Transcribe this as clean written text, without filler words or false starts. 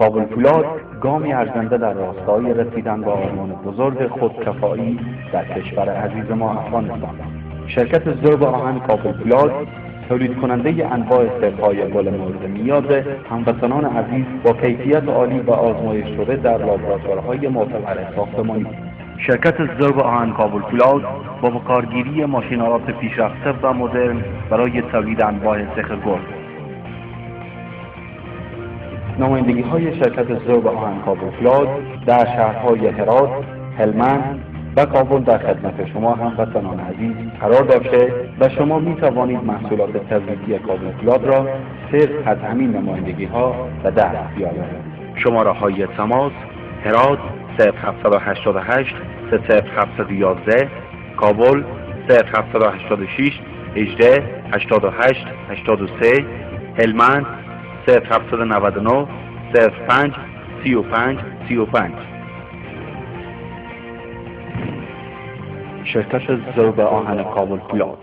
کابل فولاد گامی ارزنده در راستای رسیدن به آرمان بزرگ خودکفایی در کشور عزیز ما افغانستان. شرکت ضرب آهن کابل فولاد تولید کننده انواع سرهای گل مورد نیاز هموطنان عزیز با کیفیت عالی و آزمایش شده در لابراتوارهای معتبر ساختمانی. شرکت ضرب آهن کابل فولاد با بکارگیری ماشین‌آلات پیشرفته و مدرن برای تولید انواع سیخ گل. نمایندگی‌های شرکت ضرب آهن کابل فولاد در شهرهای هرات، هلمند و کابل در خدمت شما هموطنان عزیز قرار داشته و شما می توانید محصولات تولیدی کابل فولاد را صرف از همین نمایندگی‌ها به دست بیاورید. شماره‌های تماس: هرات 0788 00711، کابل 0786 18 88 83، هلمند 0799 05 35 35. شرکت ضرب آهن کابل فولاد.